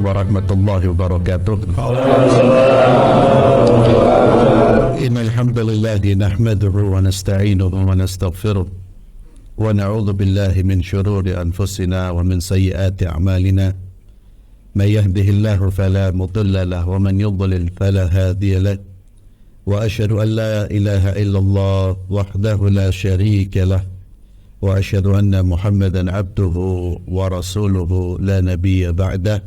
warahmatullahi wabarakatuh. Innal hamdalillah nahmaduhu wa nasta'inuhu wa nastaghfiruh wa na'udzu billahi min shururi anfusina wa min sayyiati a'malina. May yahdihillahu fala mudilla lahu wa man yudlil fala hadiya lahu. Wa asyhadu an la ilaha illallah wahdahu la syarika lahu. Wa asyhadu anna Muhammadan abduhu wa rasuluhu la nabiyya ba'dah.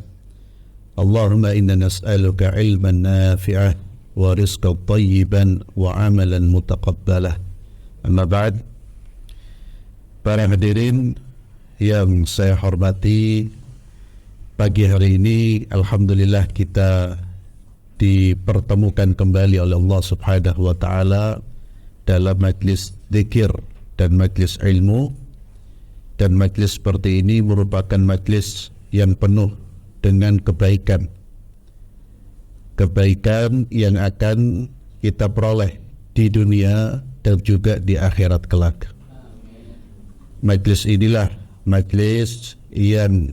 Allahumma inna nas'aluka ilman nafi'ah wa rizqan thayyiban wa amalan mutaqabbalah. Amma ba'd. Para hadirin yang saya hormati, pagi hari ini alhamdulillah kita dipertemukan kembali oleh Allah Subhanahu wa taala dalam majlis zikir dan majlis ilmu, dan majlis seperti ini merupakan majlis yang penuh dengan kebaikan yang akan kita peroleh di dunia dan juga di akhirat kelak. Majlis inilah majlis yang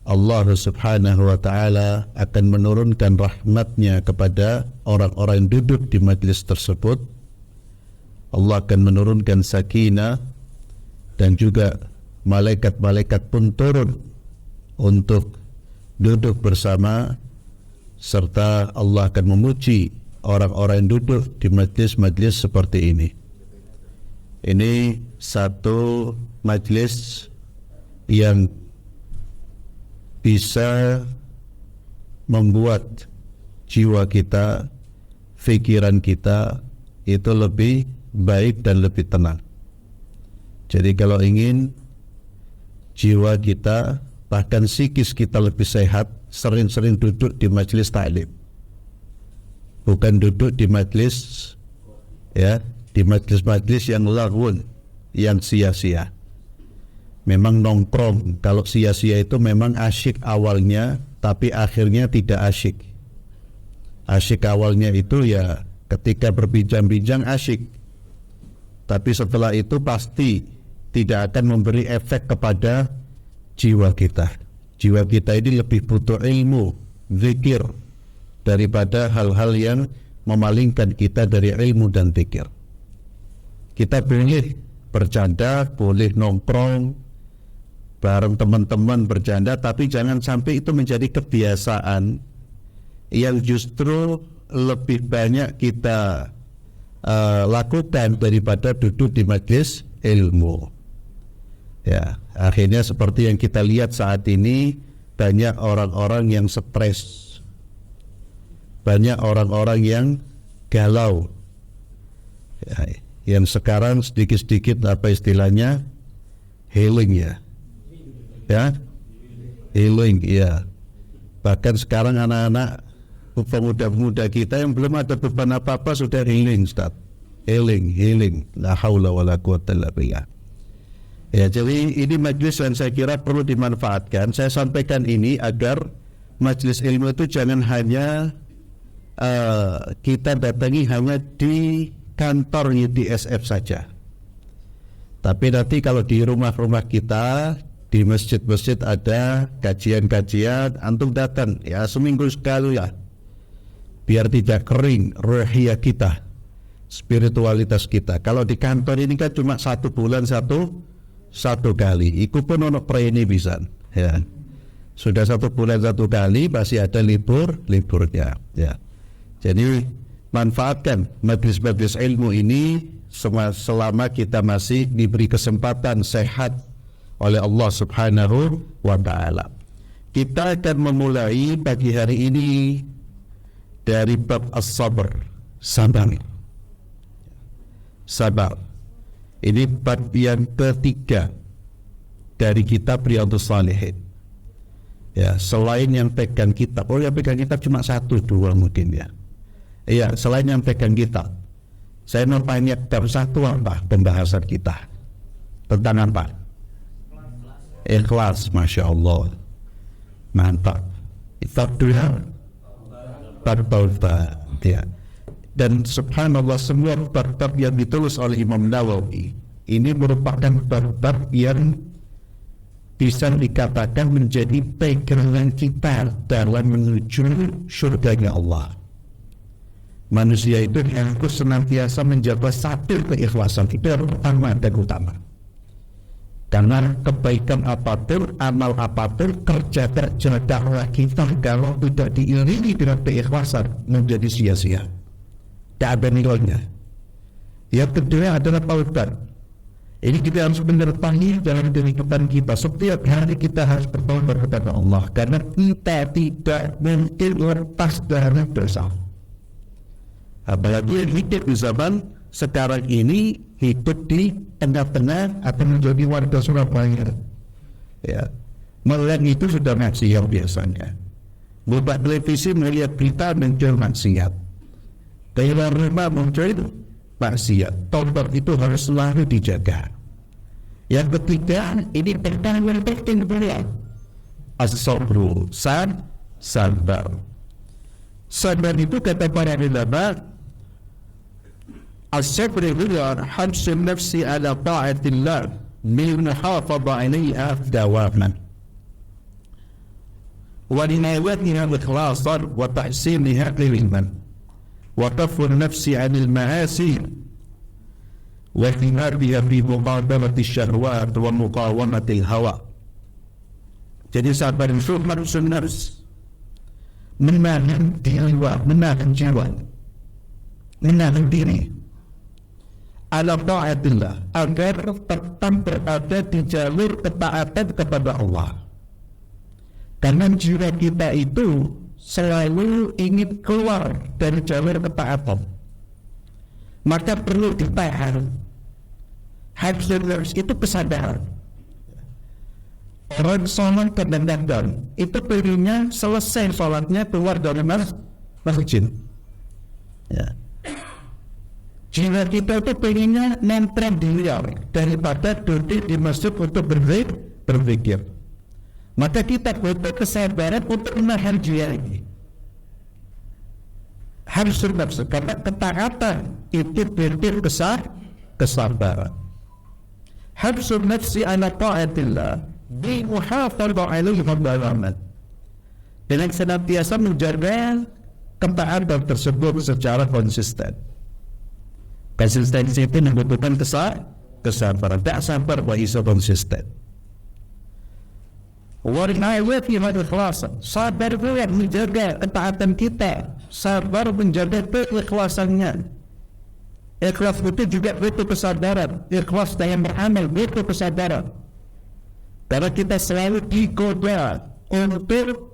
Allah Subhanahu wa taala akan menurunkan rahmatnya kepada orang-orang yang duduk di majlis tersebut. Allah akan menurunkan sakinah, dan juga malaikat-malaikat pun turun untuk duduk bersama, serta Allah akan memuji orang-orang yang duduk di majlis-majlis seperti ini. Ini satu majlis yang bisa membuat jiwa kita, pikiran kita itu lebih baik dan lebih tenang. Jadi kalau ingin jiwa kita, bahkan psikis kita lebih sehat, sering-sering duduk di majelis ta'lim. Bukan duduk di majelis, ya, di majelis-majelis yang laghun, yang sia-sia. Memang nongkrong, kalau sia-sia itu memang asyik awalnya, tapi akhirnya tidak asyik. Asyik awalnya itu ya ketika berbincang-bincang asyik, tapi setelah itu pasti tidak akan memberi efek kepada jiwa kita. Jiwa kita ini lebih butuh ilmu, zikir, daripada hal-hal yang memalingkan kita dari ilmu dan zikir. Kita boleh bercanda, boleh nongkrong bareng teman-teman bercanda, tapi jangan sampai itu menjadi kebiasaan yang justru lebih banyak kita lakukan daripada duduk di majlis ilmu. Ya, akhirnya seperti yang kita lihat saat ini, banyak orang-orang yang stres, banyak orang-orang yang galau, ya, yang sekarang sedikit-sedikit apa istilahnya, healing ya, healing ya. Bahkan sekarang anak-anak, pemuda-pemuda kita yang belum ada beban apa-apa sudah healing, Ustaz. Healing. La haula wala quwwata illa billah. Ya, jadi ini majlis yang saya kira perlu dimanfaatkan. Saya sampaikan ini agar majlis ilmu itu jangan hanya kita datangi hanya di kantor di SF saja. Tapi nanti kalau di rumah-rumah kita, di masjid-masjid ada kajian-kajian, antum datang ya seminggu sekali ya, biar tidak kering ruhiyah kita, spiritualitas kita. Kalau di kantor ini kan cuma 1 bulan satu kali, ikut pun ono prene bisa ya. Sudah 1 bulan 1 kali, masih ada liburnya ya. Jadi manfaatkan majlis-majlis ilmu ini selama kita masih diberi kesempatan sehat oleh Allah Subhanahu wa ta'ala. Kita akan memulai pagi hari ini dari bab as-sabr, sabar. Ini bab yang ketiga dari kitab Riyadhus Shalihin. Ya, selain yang pegang kitab, yang pegang kitab cuma 1-2 mungkin ya. Iya, selain yang pegang kitab, saya nampaknya bab 1 apa pembahasan kita tentang apa? Ikhlas, masya Allah, mantap. Bab 2 bab taubat ya. Dan subhanallah, semua bab-bab yang ditulis oleh Imam Nawawi ini merupakan bab-bab yang bisa dikatakan menjadi pegangan kita dalam menuju surganya Allah. Manusia itu harus senantiasa menjaga satu keikhlasan, itu yang pertama dan utama. Karena kebaikan apapun, amal apapun, kerja dakwah kita kalau tidak diiringi dengan keikhlasan menjadi sia-sia, tidak ada nilainya. Yang kedua adalah taubat. Ini kita harus menyertai dalam kehidupan kita. Setiap hari kita harus bertaubat kepada Allah, karena kita tidak mungkin lepas dari dosa. Apalagi hidup di zaman sekarang ini, hidup di tengah-tengah atau menjadi warga Surabaya, ya, melihat itu sudah maksiat biasanya. Buka televisi melihat berita muncul maksiat, keluar rumah muncul maksiat. Taubat itu harus selalu dijaga. Yang ketiga, ini tentang yang penting beliau, as-sabru, sabar. Sabar itu kata para ulama, الصبر هو حبس النفس على طاعة الله بالمحافظة عليها دواما ولناوتها إخلاصا وتحسينها علما وكف النفس عن المعاصي واجتنابها في مقاومة الشهوات ومقاومة الهوى. Jadi sabar itu harus menahan diri, menahan jiwa, menahan diri ala ta'atillah, agar tetap berada di jalur ketaatan kepada Allah. Karena jiwa kita itu selalu ingin keluar dari jalur ketaatan, maka perlu ditahan. Harus itu kesadaran. Orang sholat kadang-kadang itu pengennya selesai sholatnya keluar dari masjid, ya. Jiwa kita itu pengennya nempel di luar daripada duduk di masjid untuk berpikir. Maka kita butuh kesabaran untuk menahan jiwa ini. Harus nafsu, karena ketaatan itu butuh kesabaran. Harus nafsi ala ta'atillah bi muhafadzah alaihi wa dengan senantiasa menjaga ketaatan tersebut secara konsisten. Konsistensi itu membutuhkan kesabaran. Tak sabar wa iso konsisten. Warna'awati madukhlasan. Sabar itu yang menjaga ketaatan kita. Sabar menjaga keikhlasannya. Ikhlas itu juga butuh kesadaran. Ikhlas dalam beramal butuh kesadaran. Karena kita selalu digoda untuk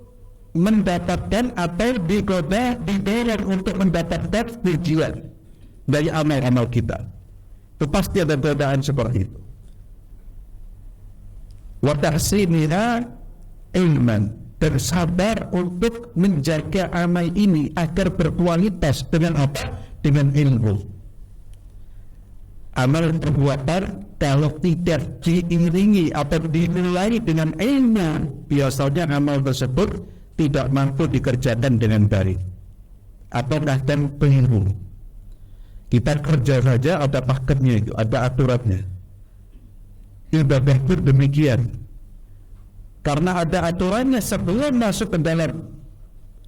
mendapatkan atau digoda didorong untuk mendapatkan tujuan dari amal-amal kita. Itu pasti ada godaan seperti itu. Wa tahsiniha ilman, bersabar untuk menjaga amal ini agar berkualitas dengan apa? Dengan ilmu. Amal perbuatan kalau tidak diiringi atau dinilai dengan ilmu, biasanya amal tersebut tidak mampu dikerjakan dengan baik atau bahkan keliru. Kita kerja saja ada paketnya itu, ada aturannya. Ibadah pun demikian. Karena ada aturannya sebelum masuk ke dalam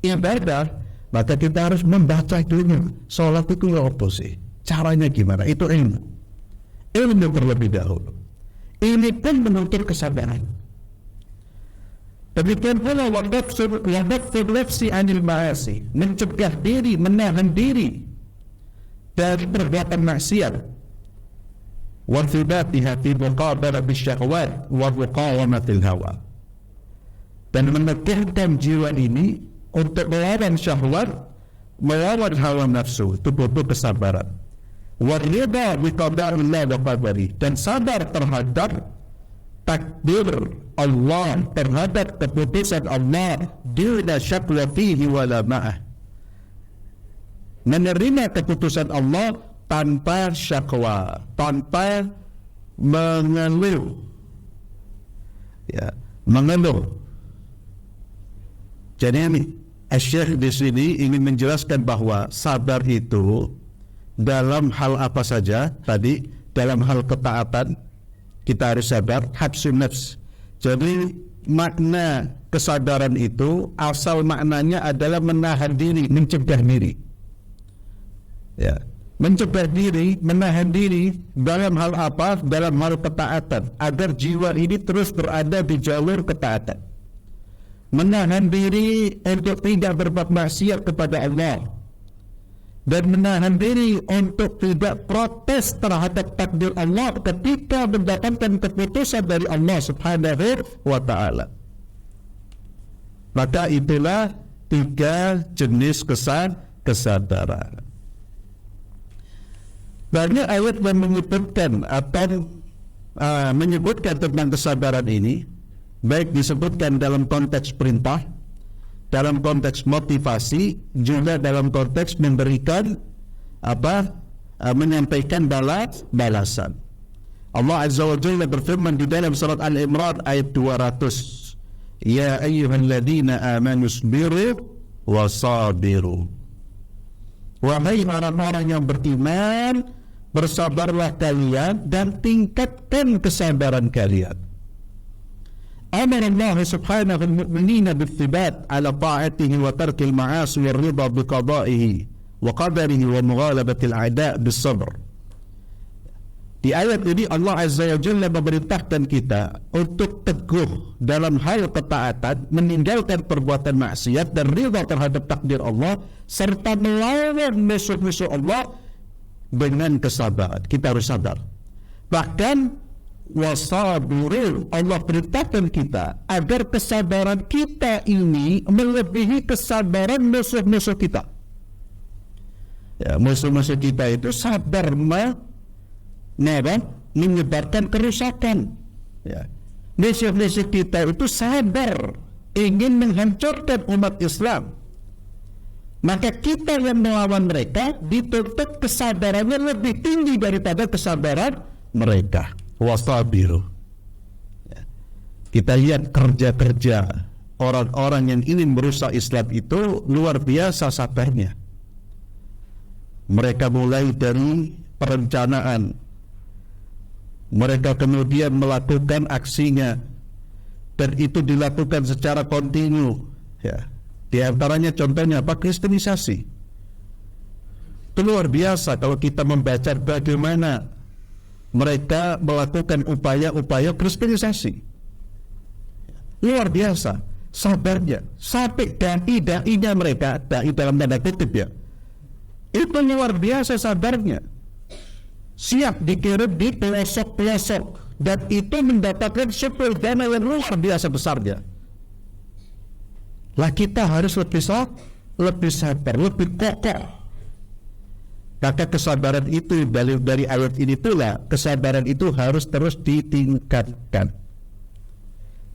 ibadah, maka kita harus membaca dulu. Sholat itu apa sih? Caranya gimana? Itu ilmu. Ilmu terlebih dahulu. Ini pun menuntut kesabaran. Demikian pula waqaf nafsi anil ma'asi, mencegah diri, menahan diri dari perbuatan maksiat. Wa thibatiha fi muqabala bisyahwat wa muqawamatil hawa. Dan menegakkan jiwa ini untuk melawan syahwat, melawan hawa nafsu, itu butuh kesabaran. Wa ridha bi qadarillah wa qadari, dan sabar terhadap takdir Allah, terhadap keputusan Allah, duna syakwa fihi wala ma'ah. Menerima keputusan Allah tanpa syakwa, tanpa mengeluh, ya, mengeluh. Jadi Syekh di sini ingin menjelaskan bahwa sabar itu dalam hal apa saja tadi, dalam hal ketaatan kita harus sabar, habsun nafs, Jadi makna kesadaran itu asal maknanya adalah menahan diri, mencegah diri. Ya, mencegah diri, menahan diri dalam hal apa? Dalam hal ketaatan, agar jiwa ini terus berada di jalur ketaatan. Menahan diri untuk tidak berbuat maksiat kepada Allah, dan menahan diri untuk tidak protes terhadap takdir Allah ketika mendapatkan keputusan dari Allah Subhanahu wa ta'ala. Maka itulah 3 jenis kesadaran. Banyak ayat yang menyebutkan menyebutkan tentang kesadaran ini, baik disebutkan dalam konteks perintah, dalam konteks motivasi, juga dalam konteks memberikan menyampaikan balasan. Allah Azza wa Jalla berfirman di dalam surat Al-Imran ayat 200, ya ayyuhalladzina amanu isbiru wasabiru. Wahai orang-orang yang beriman, bersabarlah kalian dan tingkatkan kesabaran kalian. Amar Allah subhanahu al-mu'minina bithibat ala ta'atihi wa tarkil ma'asi wa ridha biqada'ihi wa qadarihi wa mughalabatil a'da' bis-sabr. Di ayat ini Allah Azza wa Jalla memerintahkan kita untuk teguh dalam hal ketaatan, meninggalkan perbuatan maksiat dan ridha terhadap takdir Allah, serta melawan musuh-musuh Allah dengan kesabaran. Kita harus sabar. Bahkan wasabirin, Allah perintahkan kita agar kesabaran kita ini melebihi kesabaran musuh-musuh kita. Ya, musuh-musuh kita itu sabar menyebarkan kerusakan. Ya. Musuh-musuh kita itu sabar ingin menghancurkan umat Islam. Maka kita yang melawan mereka dituntut kesabarannya lebih tinggi daripada kesabaran mereka. Wasabiru. Ya. Kita lihat kerja-kerja orang-orang yang ingin merusak Islam itu luar biasa sabarnya. Mereka mulai dari perencanaan, mereka kemudian melakukan aksinya, dan itu dilakukan secara kontinu. Ya. Di antaranya contohnya apa? Kristenisasi. Itu luar biasa kalau kita membaca bagaimana mereka melakukan upaya-upaya kristenisasi. Luar biasa sabarnya, sampai dai-dainya mereka, dai dalam tanda kutip ya, itu luar biasa sabarnya, siap dikirim di pelosok-pelosok, dan itu mendapatkan supply dana yang luar biasa besarnya. Lah kita harus lebih sabar, lebih kokoh. Maka kesabaran itu dari ayat ini itulah, kesabaran itu harus terus ditingkatkan.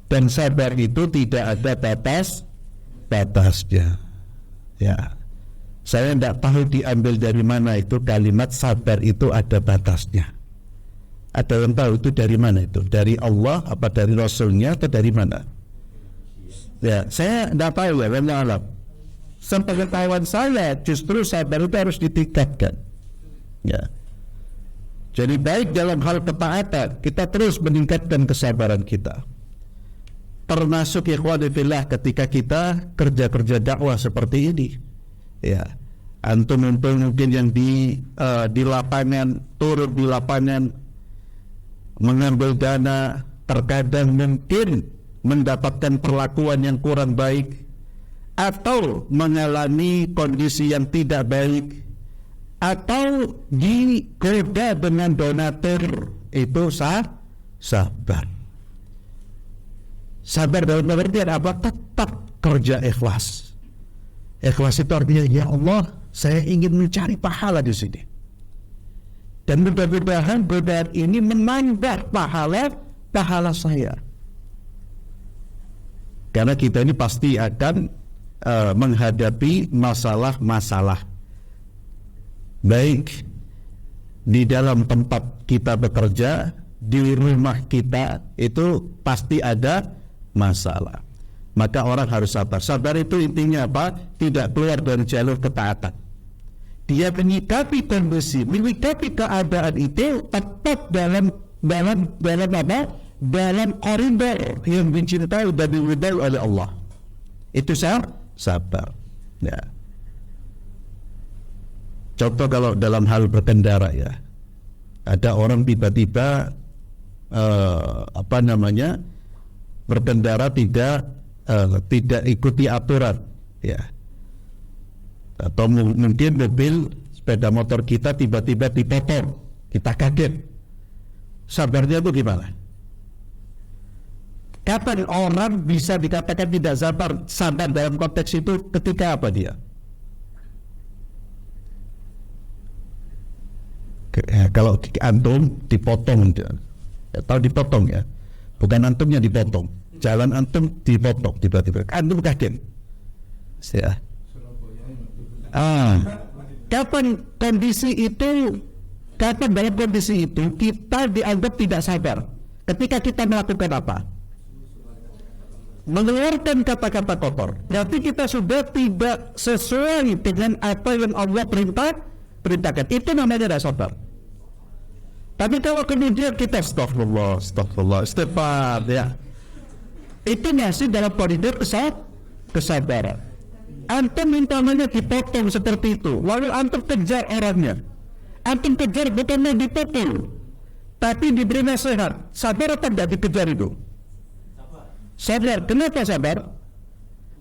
Dan sabar itu tidak ada batasnya. Ya. Saya tidak tahu diambil dari mana itu kalimat sabar itu ada batasnya. Ada yang tahu itu dari mana itu? Dari Allah apa dari Rasulnya atau dari mana? Ya, saya tidak tahu ya, alam. Sepengetahuan saya justru sabar itu harus ditingkatkan. Ya. Jadi baik dalam hal ketaatan, kita terus meningkatkan kesabaran kita. Termasuk ikhwani fillah ketika kita kerja-kerja dakwah seperti ini. Ya. Antum mungkin yang di lapangan, turun di lapangan, mengambil dana, terkadang mungkin mendapatkan perlakuan yang kurang baik, atau mengalami kondisi yang tidak baik, atau digoda dengan donatur, itu sabar. Sabar dalam artian apa? Tetap kerja ikhlas. Ikhlas itu artinya, ya Allah, saya ingin mencari pahala di sini. Dan mudah-mudahan godaan ini menambah pahala saya. Karena kita ini pasti akan menghadapi masalah-masalah, baik di dalam tempat kita bekerja, di rumah kita, itu pasti ada masalah. Maka orang harus sabar. Sabar itu intinya apa? Tidak keluar dari jalur ketaatan. Dia menyikapi kondisi, menyikapi keadaan itu tetap dalam dalam koridor yang dicintai dan diridai oleh Allah. Itu sabar. Ya. Contoh kalau dalam hal berkendara ya, ada orang tiba-tiba berkendara tidak ikuti aturan, ya. Atau mungkin mobil sepeda motor kita tiba-tiba dipotong, kita kaget. Sabarnya itu gimana? Kapan orang bisa dikatakan tidak sabar dalam konteks itu ketika apa dia? Kalau antum dipotong, atau dipotong ya, bukan antumnya dipotong, jalan antum dipotong tiba-tiba, antum kaget. Ya. Kapan kondisi itu? Kapan dalam kondisi itu kita dianggap tidak sabar? Ketika kita melakukan apa? Mengeluarkan kata-kata kotor. Berarti kita sudah tidak sesuai dengan apa yang Allah perintahkan. Itu namanya tidak sabar. Tapi kalau kemudian kita astagfirullah, istighfar, ya, itu masih dalam koridor kesabaran. Antum mintamanya dipotong seperti itu, lalu antum kejar orangnya. Antum kejar bukannya dipotong, tapi diberi nasihat. Sabar atau tidak dikejar itu? Sabar. Kenapa sabar?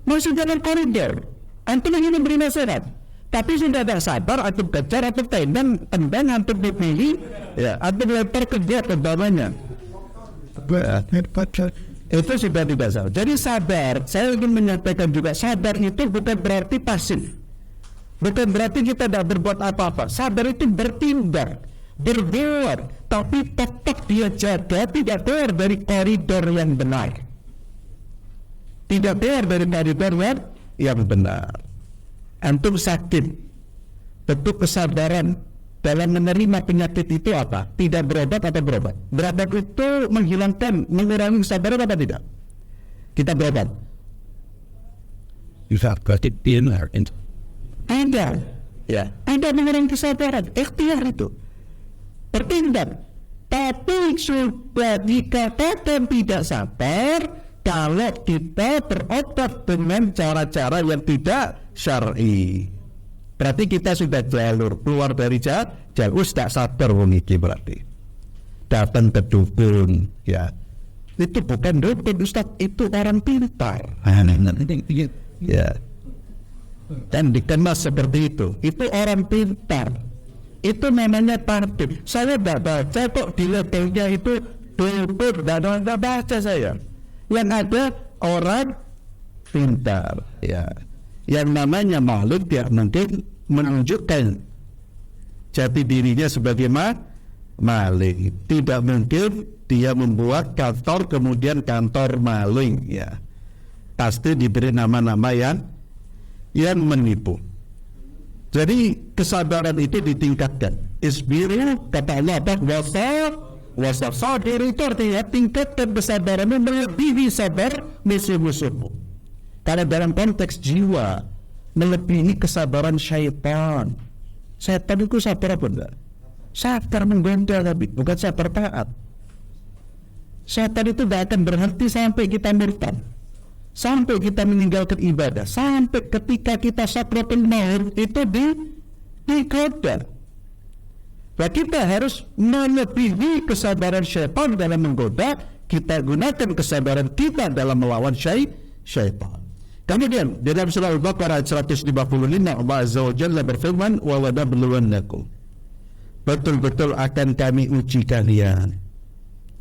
Masih dalam koridor. Antum ingin memberi nasihat, tapi sudah ada sabar, antum kejar, antum tendang, antum dipilih, ya, antum lempar kerja ke bawahnya. Itu sudah tidak sabar. Jadi sabar, saya ingin menyampaikan juga, sabar itu bukan berarti pasif, bukan berarti kita tidak berbuat apa-apa. Sabar itu bertindak, berbuat, tapi tetap dia jaga, tidak keluar dari koridor yang benar, tidak keluar dari koridor yang benar. Antum sakit, bentuk kesabaran dalam menerima penyakit itu apa? Tidak berobat atau berobat? Berobat itu mengurangi kesabaran atau tidak? Kita berobat. Ada, ya. Ada mengurangi kesabaran, ikhtiar itu, bertindak. Tapi sudah dikatakan tidak sabar kalau kita berobat dengan cara-cara yang tidak syar'i. Berarti kita sudah keluar dari jalur tak sabar memiliki, berarti datang ke dukun, ya. Itu bukan dukun, Ustaz, itu orang pintar. Ya. Dan dikemas seperti itu orang pintar. Itu namanya partit. Saya tidak baca kok di levelnya itu dukun, tidak baca saya. Yang ada orang pintar, ya. Yang namanya makhluk dia mungkin menunjukkan jati dirinya sebagai maling. Tidak mungkin dia membuat kantor kemudian kantor maling, ya. Pasti diberi nama-nama yang menipu. Jadi kesabaran itu ditingkatkan. Isbiru, kata Allah, wasabir itu artinya tingkatkan kesabaran, melebihi sabar musuh-musuhmu. Karena dalam konteks jiwa melebihi kesabaran syaitan. Syaitan itu sabar apa enggak? Sabar menggoda, tapi bukan sabar taat. Syaitan itu tidak akan berhenti sampai kita murtad, sampai kita meninggalkan ibadah, sampai ketika kita sakratul maut itu digoda. Nah, kita harus melebihi kesabaran syaitan dalam menggoda. Kita gunakan kesabaran kita dalam melawan syaitan. Kemudian dalam surah Al-Baqarah 155 Allah Azza wa Jalla berfirman, wa nabluwannakum, betul-betul akan kami uji kalian.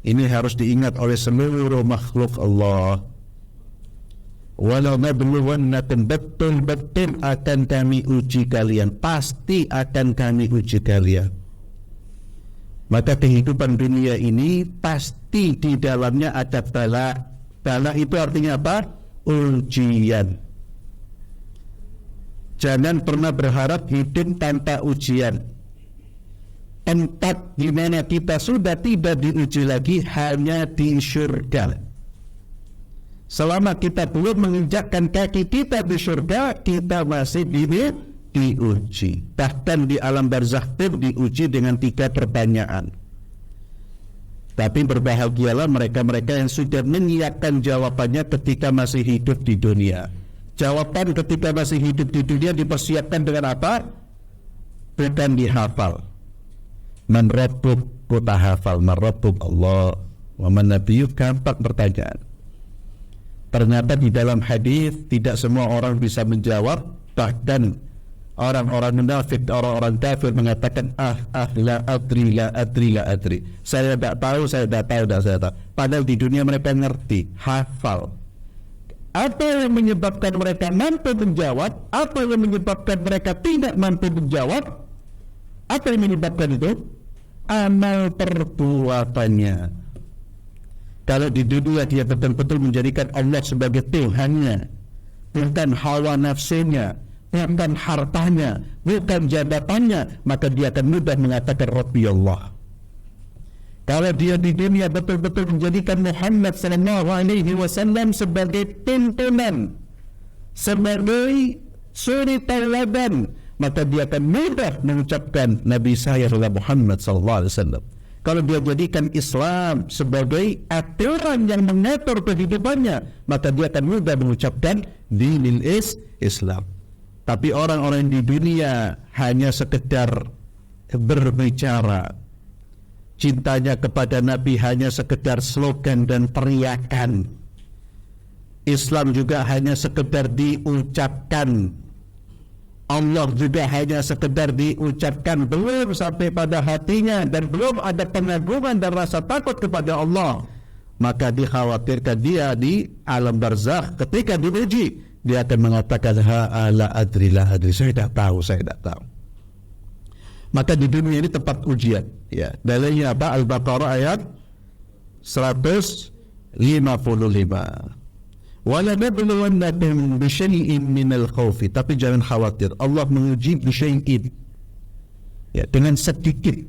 Ini harus diingat oleh seluruh makhluk Allah. Wa nabluwannakum, betul-betul akan kami uji kalian, pasti akan kami uji kalian. Maka kehidupan dunia ini pasti di dalamnya ada bala. Bala itu artinya apa? Ujian. Jangan pernah berharap hidup tanpa ujian. Tempat di mana kita sudah tidak diuji lagi hanya di surga. Selama kita belum menginjakkan kaki kita di surga, kita masih diuji. Bahkan di alam barzakh diuji dengan 3 pertanyaan. Tapi berbahagialah mereka-mereka yang sudah menyiapkan jawabannya ketika masih hidup di dunia. Jawaban ketika masih hidup di dunia dipersiapkan dengan apa? Bukan dihafal. Man rabbuk, kota hafal. Man rabbuk Allah. Wa man nabiyyuk, gampang pertanyaan. Ternyata di dalam hadis tidak semua orang bisa menjawab. Bahkan orang-orang munafik, orang-orang kafir mengatakan la adri. Saya tidak tahu. Padahal di dunia mereka ngerti, hafal. Apa yang menyebabkan mereka mampu menjawab? Apa yang menyebabkan mereka tidak mampu menjawab? Apa yang menyebabkan itu? Amal perbuatannya. Kalau di dunia dia betul-betul menjadikan Allah sebagai Tuhannya, bukan hawa nafsunya, bukan hartanya, bukan jabatannya, maka dia akan mudah mengatakan Rabbi Allah. Kalau dia di dunia betul-betul menjadikan Muhammad SAW sebagai tuntunan, sebagai suri tauladan, maka dia akan mudah mengucapkan Nabi saya adalah Muhammad SAW. Kalau dia jadikan Islam sebagai aturan yang mengatur kehidupannya, maka dia akan mudah mengucapkan dinil Islam. Tapi orang-orang di dunia hanya sekedar berbicara, cintanya kepada Nabi hanya sekedar slogan dan teriakan. Islam juga hanya sekedar diucapkan. Allah juga hanya sekedar diucapkan, belum sampai pada hatinya dan belum ada pengagungan dan rasa takut kepada Allah. Maka dikhawatirkan dia di alam barzakh ketika diuji, dia akan mengatakan la adri, saya tidak tahu. Maka di dunia ini tempat ujian. Ya, dalilnya apa? Al-Baqarah ayat 155. Wala nabluwannakum bisyai'in minal khawfi, tapi jangan khawatir, Allah menguji bisyai'in, ya, dengan sedikit.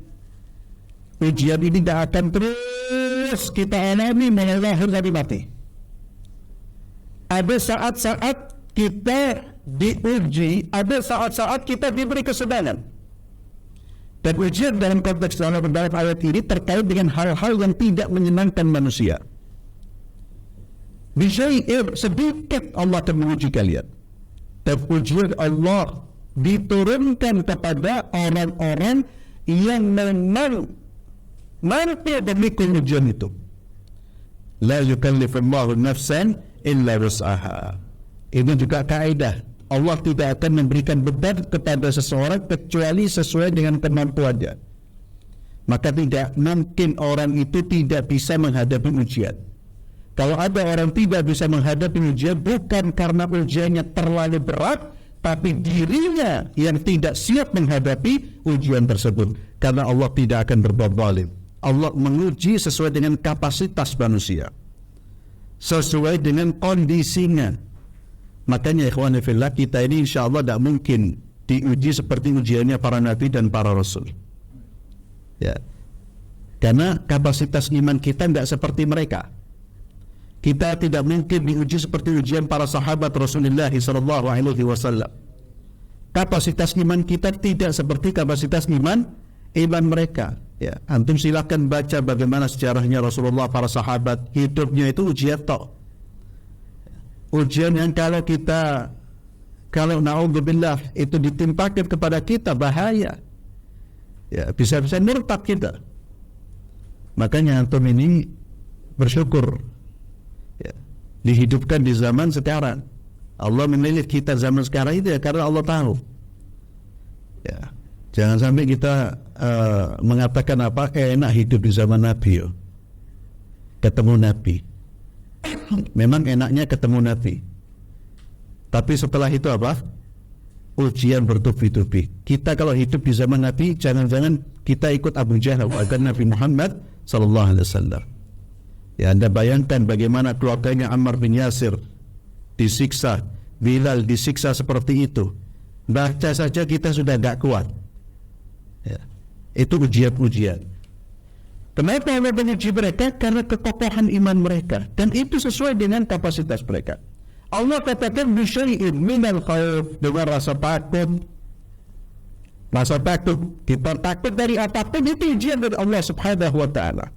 Ujian ini tidak akan terus kita alami lahir dari mati. Ada saat-saat kita diuji, ada saat-saat kita diberi kesenangan. Dan ujian dalam konteks dalam ayat ini terkait dengan hal-hal yang tidak menyenangkan manusia. Bisyai'ir, sedikit Allah akan menguji kalian. Dan ujian Allah diturunkan kepada orang-orang yang memang mampu memikul ujian itu. La yukallifullahu nafsan illa wus'aha. Ini juga kaidah. Allah tidak akan memberikan beban kepada seseorang kecuali sesuai dengan kemampuannya. Maka tidak mungkin orang itu tidak bisa menghadapi ujian. Kalau ada orang tidak bisa menghadapi ujian, bukan karena ujiannya terlalu berat, tapi dirinya yang tidak siap menghadapi ujian tersebut. Karena Allah tidak akan berbuat zalim. Allah menguji sesuai dengan kapasitas manusia, sesuai dengan kondisinya. Makanya ikhwani fillah, kita ini insya Allah tidak mungkin diuji seperti ujiannya para nabi dan para rasul. Ya, karena kapasitas iman kita tidak seperti mereka. Kita tidak mungkin diuji seperti ujian para sahabat Rasulullah SAW. Kapasitas iman kita tidak seperti kapasitas iman mereka. Ya, antum silakan baca bagaimana sejarahnya Rasulullah, para sahabat, hidupnya itu ujian tok. Ujian yang kalau naudzubillah itu ditimpakan kepada kita bahaya. Ya, bisa-bisa murtad kita. Makanya antum ini bersyukur, ya, dihidupkan di zaman sekarang. Allah memilih kita zaman sekarang itu ya karena Allah tahu. Ya, jangan sampai kita mengatakan apa enak hidup di zaman Nabi, yo. Ketemu Nabi. Memang enaknya ketemu Nabi. Tapi setelah itu apa? Ujian bertubi-tubi. Kita kalau hidup di zaman Nabi, jangan-jangan kita ikut Abu Jahal, bukan Nabi Muhammad sallallahu alaihi wasallam. Ya, Anda bayangkan bagaimana keluarganya Ammar bin Yasir disiksa, Bilal disiksa seperti itu. Baca saja kita sudah tidak kuat. Ya, itu ujian-ujian. Kenapa Allah menguji mereka? Karena kekokohan iman mereka, dan itu sesuai dengan kapasitas mereka. Allah katakan bisyai'in minal khauf, dengan rasa takut. Rasa takut, kita takut dari apapun, itu ujian dari Allah subhanahu wa ta'ala.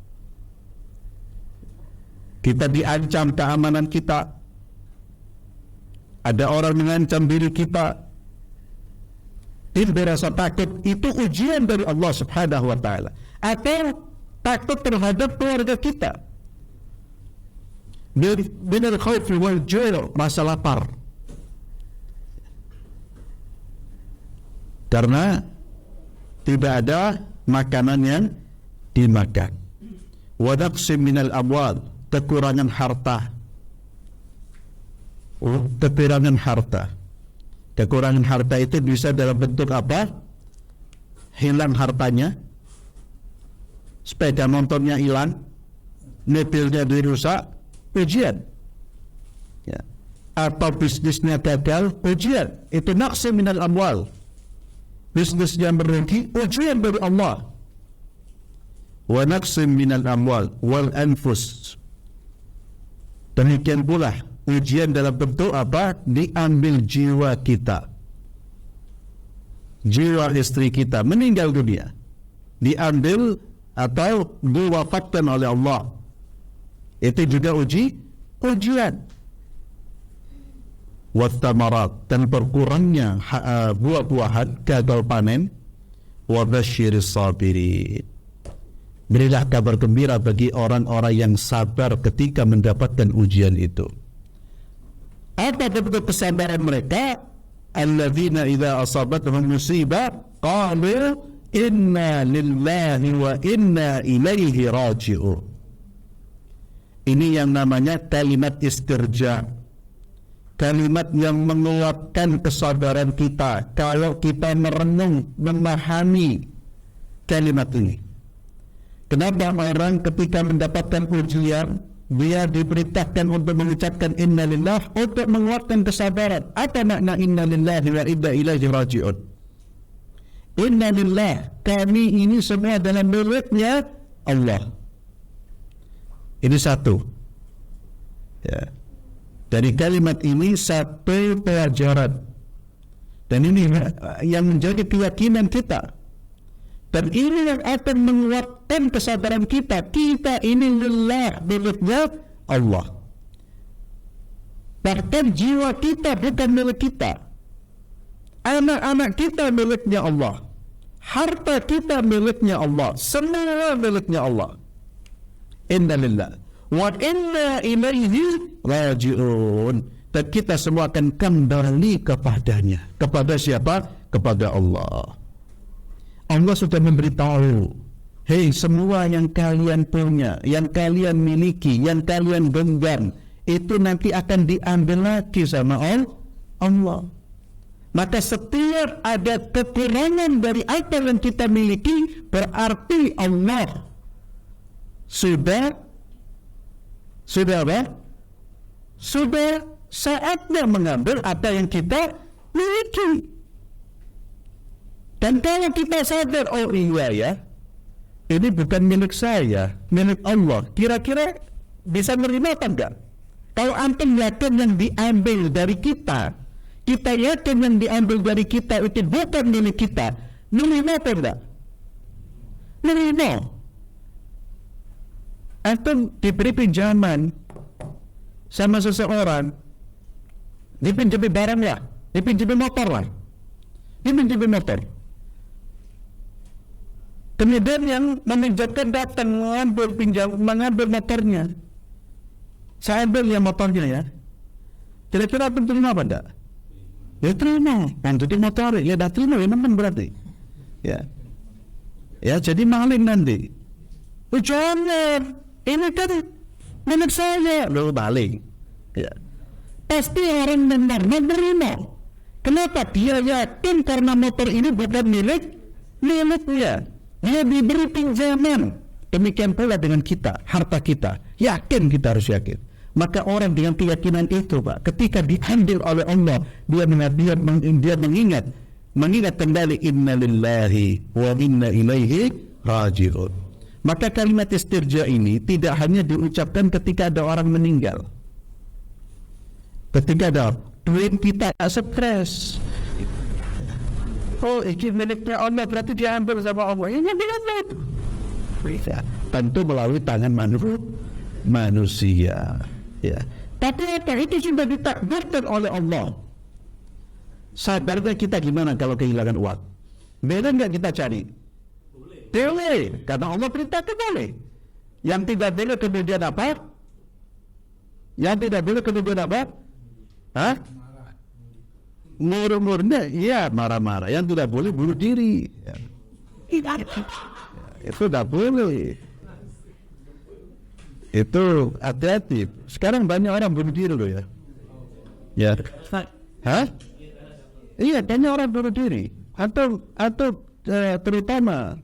Kita diancam keamanan kita. Ada orang mengancam diri kita. Tidak rasa takut, itu ujian dari Allah Subhanahu wa Ta'ala. Atau takut terhadap keluarga kita. Benar khauf wal ju', rasa lapar. Karena tidak ada makanan yang dimakan. Wa naqsim minal amwal, kekurangan harta. Kekurangan harta. Kekurangan harta itu bisa dalam bentuk apa? Hilang hartanya, sepeda motornya hilang, mobilnya dirusak, ujian. Ya. Atau bisnisnya gagal, ujian. Itu naqsim minal amwal. Bisnisnya merugi, ujian dari Allah. Wa naqsim minal amwal wal anfus. Demikian pula ujian dalam bentuk apa? Diambil jiwa kita. Jiwa istri kita meninggal dunia, diambil atau diwafatkan oleh Allah. Itu juga ujian. Wathamarat, dan berkurangnya buah-buahan, gagal panen. Wa basyiris sabirin, berilah kabar gembira bagi orang-orang yang sabar ketika mendapatkan ujian itu. Apa bentuk kesabaran mereka? Alladzina idza asabatuhum musibah qalu inna lillahi wa inna ilaihi raji'un. Ini yang namanya kalimat istirja. Kalimat yang menguatkan kesabaran kita kalau kita merenung, memahami kalimat ini. Kenapa orang ketika mendapatkan ujian, dia diperintahkan untuk mengucapkan inna lillah, untuk menguatkan kesabaran. Apa makna inna lillahi wa inna ilaihi raji'un? Inna lillah, kami ini semua adalah miliknya Allah. Ini satu. Ya. Dari kalimat ini satu pelajaran, dan ini yang menjadi keyakinan kita, dan ini yang akan menguatkan kesabaran kita. Kita ini lillah, miliknya Allah. Bahkan jiwa kita bukan milik kita, anak-anak kita miliknya Allah, harta kita miliknya Allah, semua miliknya Allah. Inna lillah wa inna ilaihi raji'un, dan kita semua akan kembali kepadanya. Kepada siapa? Kepada Allah. Allah sudah memberitahu, hei, semua yang kalian punya, yang kalian miliki, yang kalian genggam, itu nanti akan diambil lagi sama Allah. Maka setiap ada kekurangan dari apa yang kita miliki, berarti Allah sudah saatnya mengambil apa yang kita miliki. Dan kalau kita sadar, oh iya ya, ini bukan milik saya, milik Allah, kira-kira bisa menerima apa enggak? Kalau antum yakin yang diambil dari kita yakin yang diambil dari kita itu bukan milik kita, menerima apa enggak? Menerima. Antum diberi pinjaman sama seseorang, dipinjami barang lah, dipinjami motor lah, dipinjami motor. Kemudian yang meminjamkan datang mengambil motornya. Saya ambil yang motornya ya. Kira-kira antum terima apa enggak? Ya terima. Nanti motor ya dah terima, ya memang berarti. Ya, jadi maling nanti. Jangan. Ini kan milik saya, lo balik. Ya. Pasti orang menerima. Kenapa? Dia yakin karena motor ini bukan miliknya. Dia diberi pinjaman. Demikian pula dengan kita, harta kita. Yakin, kita harus yakin. Maka orang dengan keyakinan itu, Pak, ketika diambil oleh Allah, dia mengingat kembali inna lillahi wa inna ilaihi raji'un. Maka kalimat istirja ini tidak hanya diucapkan ketika ada orang meninggal. Ketika ada duit kita stres. Oh, ini miliknya Allah, berarti diambil sama Allah. Ini diambil. Tentu melalui tangan manusia. Ya. Tapi apa itu sudah ditakdirkan oleh Allah. Sadarnya kita gimana kalau kehilangan uang? Beda nggak kita cari? Boleh, karena Allah perintahkan boleh. Yang tidak boleh kemudian apa? Yang tidak boleh kemudian apa? Hah? Murmurnya, iya marah-marah. Yang tidak boleh bunuh diri. Ya. Itu tidak boleh. Itu hati-hati. Sekarang banyak orang bunuh diri loh ya. Ya. Hah? Iya, banyak orang bunuh diri. Atau terutama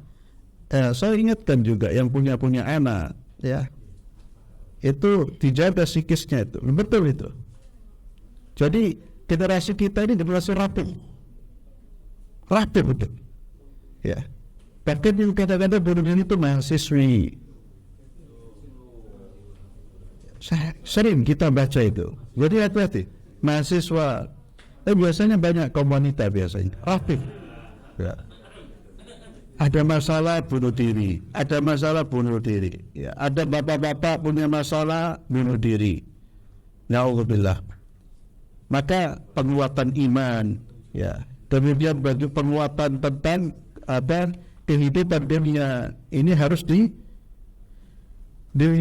saya ingatkan juga yang punya anak, ya. Itu dijaga psikisnya itu. Betul itu. Jadi generasi kita ini generasi rapi betul. Ya. Bahkan yang kadang-kadang bunuh diri itu mahasiswi. Sering kita baca itu. Jadi hati-hati. Mahasiswa. Biasanya banyak komunitas biasanya. Rapi. Ya. Ada masalah bunuh diri. Ada masalah bunuh diri. Ya. Ada bapak-bapak punya masalah bunuh diri. Na'udzubillah. Maka penguatan iman, ya. Kemudian bagi penguatan tentang kehidupan dunia ini harus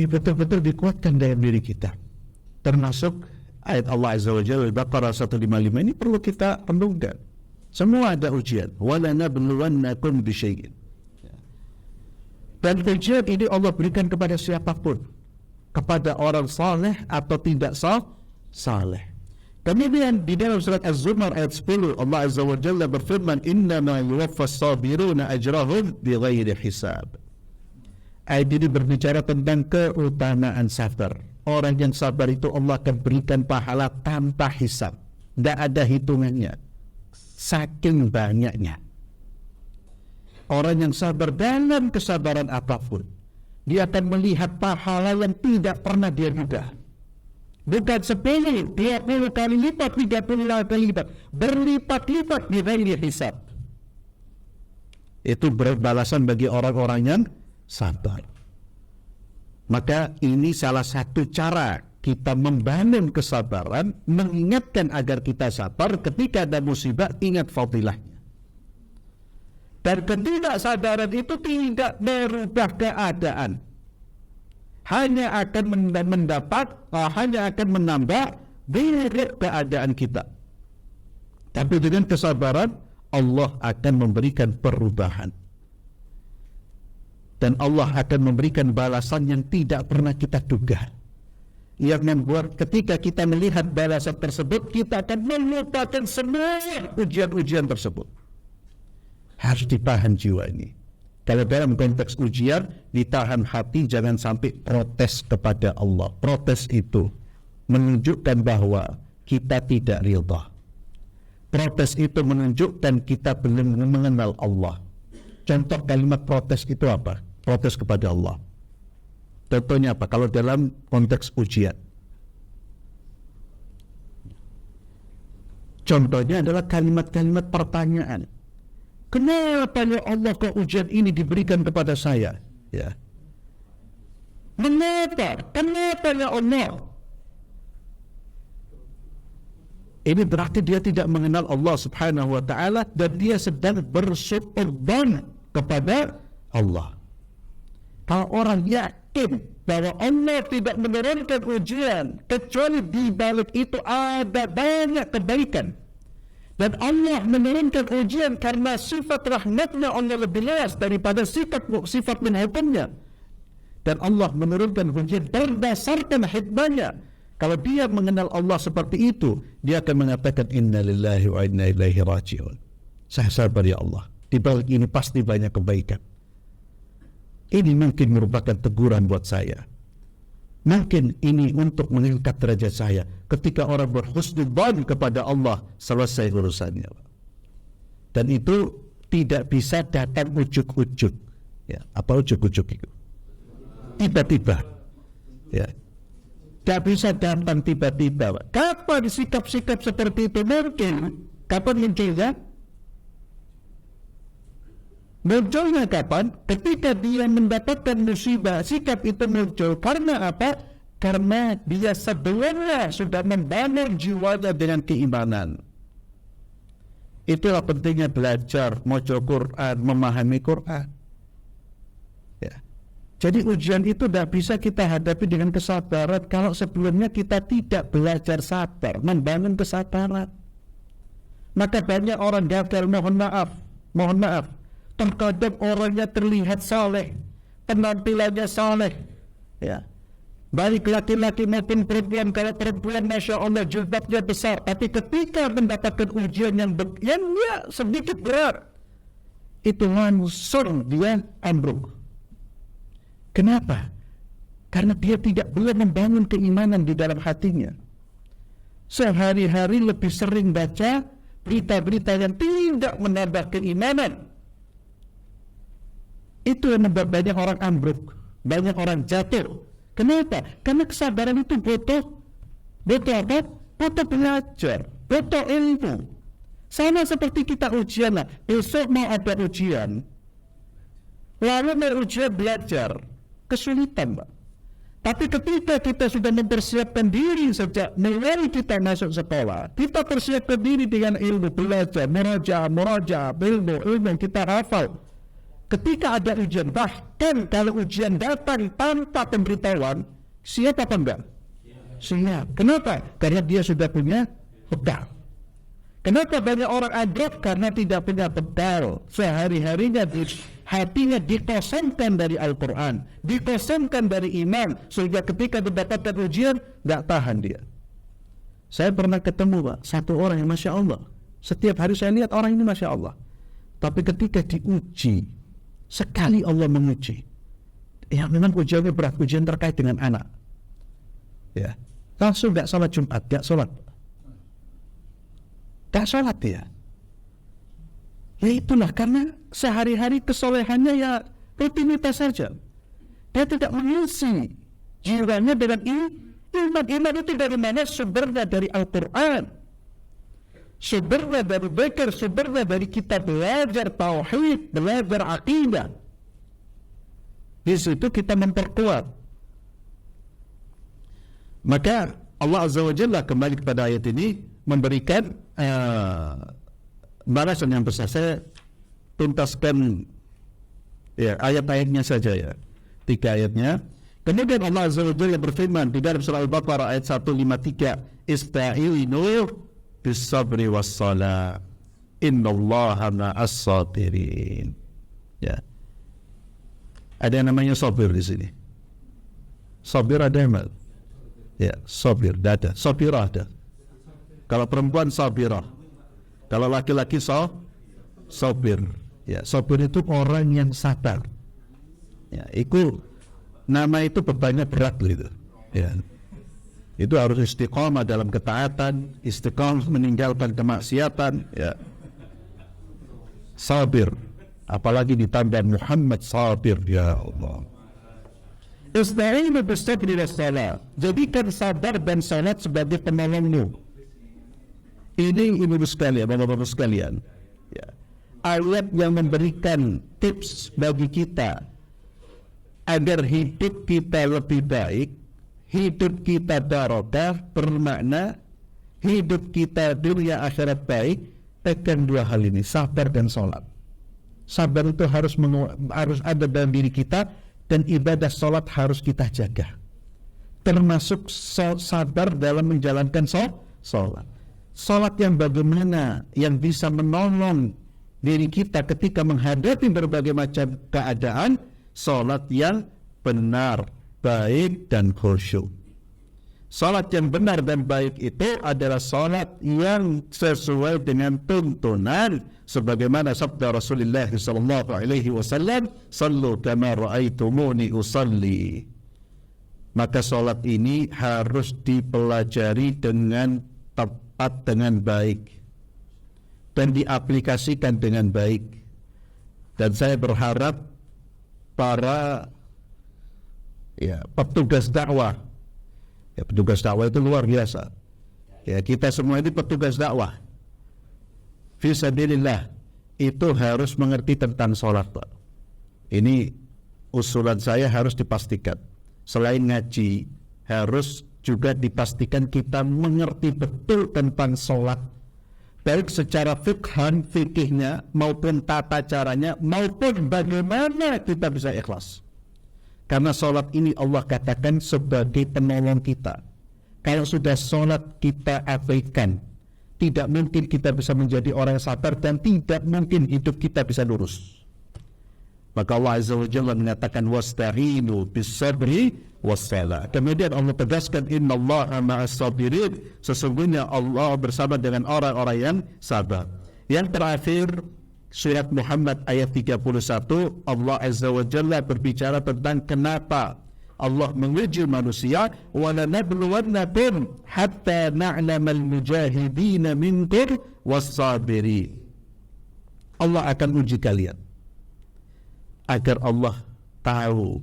betul-betul dikuatkan dalam diri kita. Termasuk ayat Allah Azza wa Jalla Al-Baqarah 155 ini perlu kita renungkan. Semua ada ujian. Wala nabluwannakum bisyai'in. Dan ujian ini Allah berikan kepada siapapun, kepada orang saleh atau tidak saleh. Kemudian di dalam surat Az-Zumar ayat 10 Allah Azza wa Jalla berfirman, innama yuwaffas sabiruna ajrahum bighairi hisab. Ayat ini berbicara tentang keutamaan sabar. Orang yang sabar itu Allah akan berikan pahala tanpa hisab. Tidak ada hitungannya. Saking banyaknya. Orang yang sabar dalam kesabaran apapun, dia akan melihat pahala yang tidak pernah dia duga. Bukan sepele, 20 kali lipat, 30 kali lipat, berlipat-lipat di ghairi hisab. Itu berbalasan bagi orang-orang yang sabar. Maka ini salah satu cara kita membangun kesabaran, mengingatkan agar kita sabar ketika ada musibah, ingat fadilahnya. Dan ketidaksabaran itu tidak merubah keadaan. Hanya akan menambah buruk keadaan kita. Tapi dengan kesabaran Allah akan memberikan perubahan. Dan Allah akan memberikan balasan yang tidak pernah kita duga. Yang membuat ketika kita melihat balasan tersebut, kita akan melupakan semua ujian-ujian tersebut. Harus ditahan jiwa ini. Kalau dalam konteks ujian, ditahan hati, jangan sampai protes kepada Allah. Protes itu menunjukkan bahwa kita tidak ridha. Protes itu menunjukkan kita belum mengenal Allah. Contoh kalimat protes itu apa? Protes kepada Allah. Contohnya apa? Kalau dalam konteks ujian. Contohnya adalah kalimat-kalimat pertanyaan. Kenapa ya Allah kok ujian ini diberikan kepada saya? Ya. Kenapa ya Allah? Ini berarti dia tidak mengenal Allah Subhanahu wa ta'ala dan dia sedang bersyukur kepada Allah. Kalau orang yakin bahwa Allah tidak menurunkan ujian kecuali di balik itu ada banyak kebaikan. Dan Allah menurunkan ujian karena sifat rahmatnya Allah lebih luas daripada sifat menghapusnya. Dan Allah menurunkan ujian berdasarkan hikmahnya. Kalau dia mengenal Allah seperti itu, dia akan mengatakan inna lillahi wa inna ilaihi raji'un. Saya sabar ya Allah. Di balik ini pasti banyak kebaikan. Ini mungkin merupakan teguran buat saya. Mungkin ini untuk mengangkat derajat saya. Ketika orang berhusnudzan kepada Allah, selesai urusannya. Dan itu tidak bisa datang ujuk-ujuk. Ya, apa ujuk-ujuk itu? Tiba-tiba. Ya. Tidak bisa datang tiba-tiba. Kapan sikap-sikap seperti itu mungkin? Kapan munculnya? Munculnya kapan? Ketika dia mendapatkan musibah. Sikap itu muncul karena apa? Karena dia sebelumnya sudah membangun jiwanya dengan keimanan. Itulah pentingnya belajar maca Quran, memahami Quran. Ya. Jadi ujian itu tidak bisa kita hadapi dengan kesabaran kalau sebelumnya kita tidak belajar sabar, membangun kesabaran. Maka banyak orang gagal, mohon maaf. Terkadang orangnya terlihat saleh, penampilannya saleh, ya. Baik laki-laki maupun perempuan. Kalau perempuan, masya Allah, jilbabnya besar, tapi ketika mendapatkan ujian yang sedikit berat, itu langsung dia ambruk. Kenapa? Karena dia tidak boleh membangun keimanan di dalam hatinya. Sehari-hari lebih sering baca berita-berita yang tidak menambah keimanan. Itu yang membuat banyak orang ambruk, banyak orang jatuh. Kenapa? Karena kesabaran itu butuh apa? Butuh belajar, butuh ilmu. Sama seperti kita ujian lah. Besok mau ada ujian, lalu mau ujian belajar, kesulitan, Pak. Tapi ketika kita sudah mempersiapkan diri sejak mulai kita masuk sekolah, kita persiapkan diri dengan ilmu, belajar, meraja, ilmu kita hafal. Ketika ada ujian, bahkan kalau ujian datang tanpa pemberitahuan, siap apa enggak? Siap. Kenapa? Karena dia sudah punya bekal. Kenapa banyak orang adab? Karena tidak punya bekal. Sehari-harinya hatinya dikosongkan dari Al-Quran, dikosongkan dari iman, sehingga ketika mendapatkan ujian, enggak tahan dia. Saya pernah ketemu, Pak, satu orang yang Masya Allah. Setiap hari saya lihat orang ini Masya Allah. Tapi ketika diuji, sekali Allah menguji, ya memang ujiannya berat, ujian terkait dengan anak, ya langsung gak sholat Jumat, gak sholat dia. Ya itulah karena sehari-hari kesolehannya ya rutinitas saja. Dia tidak mengisi jiwanya dengan iman itu dari mana? Sumbernya dari Al-Quran, sumbernya dari zikir, sumbernya dari kita belajar tauhid, belajar aqidah. Di situ kita memperkuat. Maka Allah Azza wa Jalla kembali kepada ayat ini memberikan balasan yang besar. Saya tuntaskan ayat-ayatnya saja ya. 3 ayatnya. Kemudian Allah Azza wa Jalla berfirman di dalam surah Al-Baqarah ayat 153, Ista'inu bisabri wassalah innallaha ma'as sabirin. Ya. Ada yang namanya sabir di sini. Sabir ada yang mal. Ya, sabir ada. Sabirah ada. Kalau perempuan sabirah. Kalau laki-laki sabir. Ya, sabir itu orang yang sabar. Ya, itu nama itu bebannya berat gitu. Ya. Itu harus istiqamah dalam ketaatan, istiqamah meninggalkan kemaksiatan, ya. Sabir, apalagi ditambah Muhammad sabir, ya Allah. Ista'inu bis-sabri was-salah. Jadikan sabar dan salat sebagai penolongmu. Ini ibu sekalian, bapak-bapak sekalian, ya. Ayat yang memberikan tips bagi kita agar hidup kita lebih baik, hidup kita barokah, bermakna hidup kita dunia akhirat baik, tekan 2 hal ini, sabar dan sholat. Sabar itu harus ada dalam diri kita, dan ibadah sholat harus kita jaga, termasuk sabar dalam menjalankan sholat. Sholat yang bagaimana yang bisa menolong diri kita ketika menghadapi berbagai macam keadaan, sholat yang benar, baik dan khusyuk. Salat yang benar dan baik itu adalah salat yang sesuai dengan tuntunan sebagaimana sabda Rasulullah sallallahu alaihi wasallam, "Shallu kama ra'aitumuni usalli." Maka salat ini harus dipelajari dengan tepat, dengan baik, dan diaplikasikan dengan baik. Dan saya berharap para petugas dakwah, petugas dakwah itu luar biasa. Ya, kita semua ini petugas dakwah fi sabilillah. itu harus mengerti tentang sholat, Pak. Ini usulan saya harus dipastikan. Selain ngaji, harus juga dipastikan kita mengerti betul tentang sholat, baik secara fikihnya maupun tata caranya, maupun bagaimana kita bisa ikhlas. Karena sholat ini Allah katakan sebagai penolong kita. Kalau sudah sholat kita abaikan, tidak mungkin kita bisa menjadi orang yang sabar, dan tidak mungkin hidup kita bisa lurus. Maka Allah Azza wa Jalla mengatakan wasta'inu bis-sabri was-salah. Kemudian Allah tegaskan innallaha ma'as sabirin, sesungguhnya Allah bersama dengan orang-orang yang sabar. Yang terakhir, surat Muhammad ayat 31, Allah Azza wa Jalla berbicara tentang kenapa Allah menguji manusia, wa lanabluwannakum hatta na'lamal mujahidin minkum was-sabirin. Allah akan uji kalian agar Allah tahu.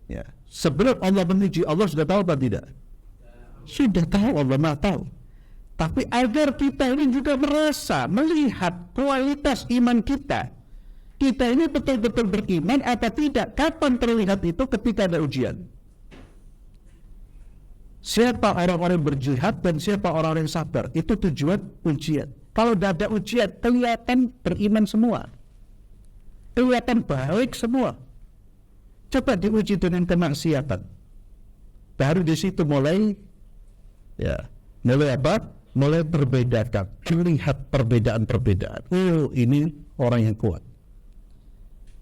Ya. Sebelum Allah menguji, Allah sudah tahu atau tidak? Sudah tahu, Allah Maha tahu. Tapi agar kita ini juga merasa, melihat kualitas iman kita. Kita ini betul-betul beriman atau tidak? Kapan terlihat itu? Ketika ada ujian. Siapa orang-orang yang berjihad dan siapa orang-orang yang sabar? Itu tujuan ujian. Kalau tidak ada ujian, kelihatan beriman semua, kelihatan baik semua. Coba diuji dengan kemaksiatan, baru di situ mulai apa? Mulai berbedakan, melihat perbedaan-perbedaan. Oh, ini orang yang kuat.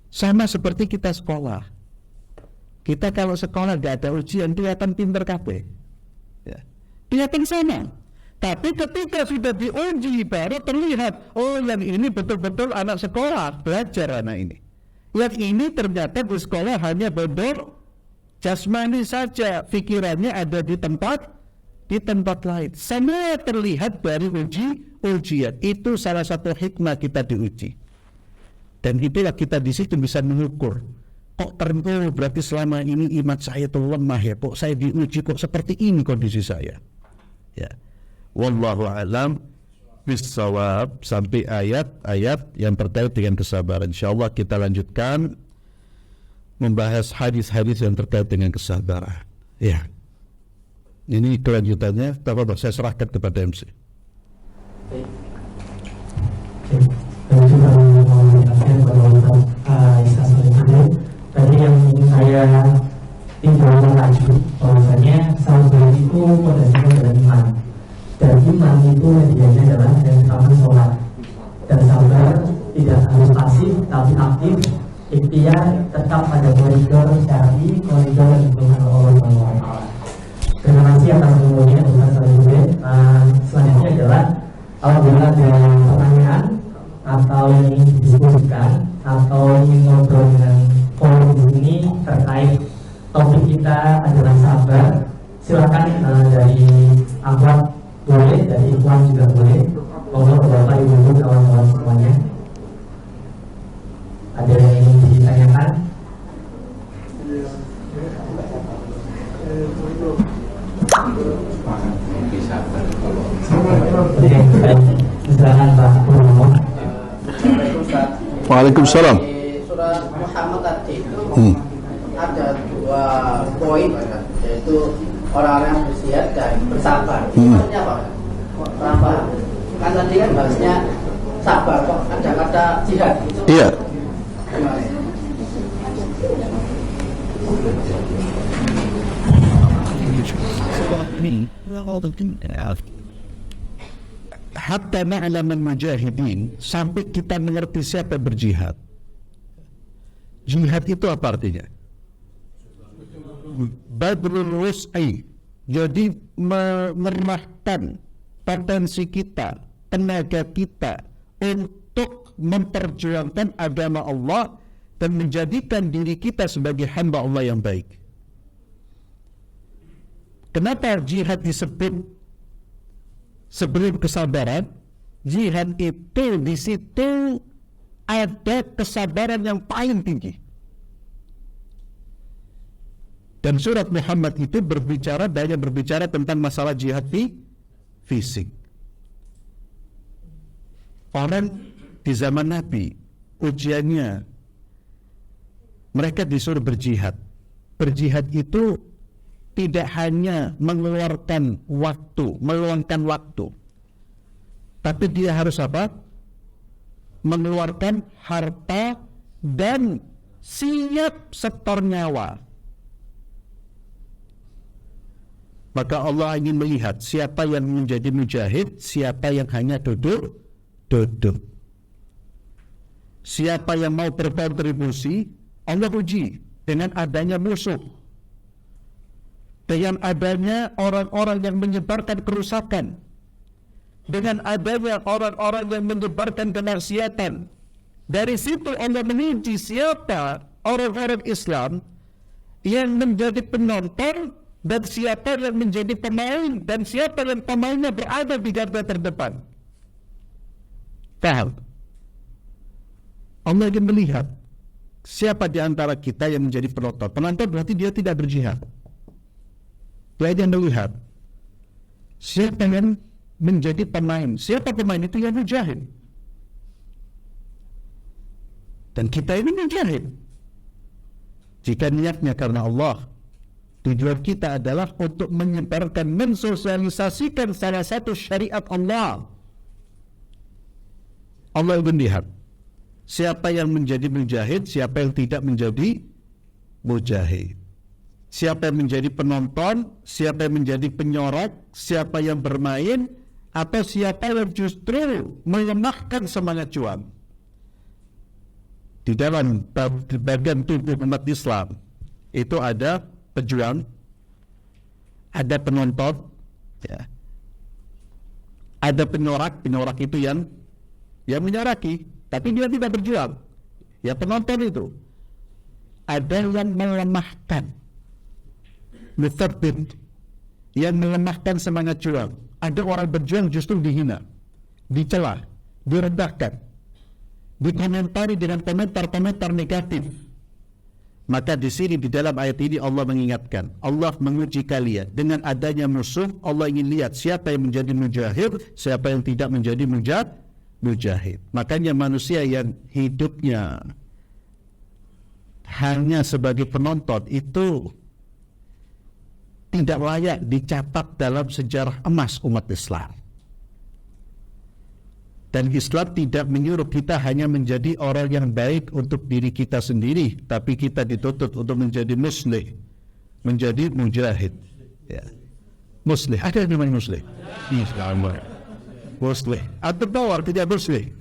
Sama seperti kita sekolah. Kita kalau sekolah gak ada ujian, kelihatan pinter kabeh. Ya. Kelihatan sana. Tapi ketika sudah diuji, baru terlihat, oh yang ini betul-betul anak sekolah, belajar anak ini. Yang ini ternyata di sekolah hanya benar jasmani saja, pikirannya ada di tempat lain. Semua terlihat dari ujian. Itu salah satu hikmah kita diuji. Dan itulah kita di situ bisa mengukur. Kok ternyata berarti selama ini iman saya itu lemah ya. Kok saya diuji kok seperti ini kondisi saya. Ya. Wallahu a'lam bis-shawab, sampai ayat-ayat yang terkait dengan kesabaran. Insyaallah kita lanjutkan membahas hadis-hadis yang terkait dengan kesabaran. Ya. Ini kelanjutannya. Saya serahkan kepada MC. Tadi yang saya tinggalkan lagi, bahwasanya sabar itu potensinya adalah iman, dan iman itu medianya adalah yang pertama sholat. Dan sabar tidak harus pasif tapi aktif, ikhtiar tetap pada koridor syar'i, koridor lingkungan Allah SWT. Terima kasih atas semuanya Ustaz Al-Hudin. Selanjutnya adalah apabila ada pertanyaan atau yang ingin didiskusikan atau ingin ngobrol dengan forum ini terkait topik kita adalah sabar, silakan dari akhwat boleh, dari ikhwan juga boleh. Monggo Bapak Ibu kawan-kawan semuanya, ada yang ingin ditanyakan? Silakan Pak Purnomo. Waalaikumsalam. Di surat Muhammad tadi itu ada 2 poin, yaitu orang-orang yang berjihad dan bersabar. Maksudnya apa? Sabar. Kan tadi kan bahasnya sabar, kok ada kata jihad itu. Iya. Hatta na'lamal mujahidin, sampai kita mengerti siapa berjihad. Jihad itu apa artinya? Badrul wus'i, jadi meremahkan potensi kita, tenaga kita untuk memperjuangkan agama Allah dan menjadikan diri kita sebagai hamba Allah yang baik. Kenapa jihad disebut sebelum kesabaran? Jihad itu di situ ada kesabaran yang paling tinggi. Dan surat Muhammad itu banyak berbicara tentang masalah jihad fisik. Orang di zaman Nabi, ujiannya mereka disuruh berjihad. Berjihad itu tidak hanya mengeluarkan waktu, meluangkan waktu, tapi dia harus apa? Mengeluarkan harta dan siap setor nyawa. Maka Allah ingin melihat siapa yang menjadi mujahid, siapa yang hanya duduk. Siapa yang mau berkontribusi, Allah uji dengan adanya musuh, dengan adanya orang-orang yang menyebarkan kerusakan, dengan adanya orang-orang yang menyebarkan kemaksiatan. Dari situ Allah menguji siapa orang-orang Islam yang menjadi penonton dan siapa yang menjadi pemain dan siapa yang pemainnya berada di garda terdepan. Paham? Allah ingin melihat siapa di antara kita yang menjadi penonton. Penonton berarti dia tidak berjihad. Dia yang melihat siapa yang menjadi pemain. Siapa pemain itu yang mujahid. Dan kita ini mujahid. Jika niatnya karena Allah, tujuan kita adalah untuk menyebarkan, mensosialisasikan salah satu syariat Allah. Allah ingin lihat siapa yang menjadi mujahid, siapa yang tidak menjadi mujahid. Siapa yang menjadi penonton, siapa yang menjadi penyorot, siapa yang bermain, atau siapa yang justru melemahkan semangat juang. Di dalam bagian tubuh umat Islam itu ada pejuang, ada penonton, ya. Ada penyorak itu yang menyoraki, tapi dia tidak berjuang. Ya, penonton itu. Ada yang melemahkan, mutsabbit, yang melemahkan semangat juang. Ada orang berjuang justru dihina, dicela, direndahkan, dikomentari dengan komentar-komentar negatif. Maka di sini di dalam ayat ini Allah mengingatkan, Allah menguji kalian dengan adanya musuh. Allah ingin lihat siapa yang menjadi mujahid, siapa yang tidak menjadi mujahid. Makanya manusia yang hidupnya hanya sebagai penonton itu tidak layak dicatat dalam sejarah emas umat Islam. Dan Islam tidak menyuruh kita hanya menjadi orang yang baik untuk diri kita sendiri, tapi kita dituntut untuk menjadi muslih, menjadi mujahid. Ya. Muslih, ada yang namanya muslih? Islam. Muslih. Atau tahu artinya muslih?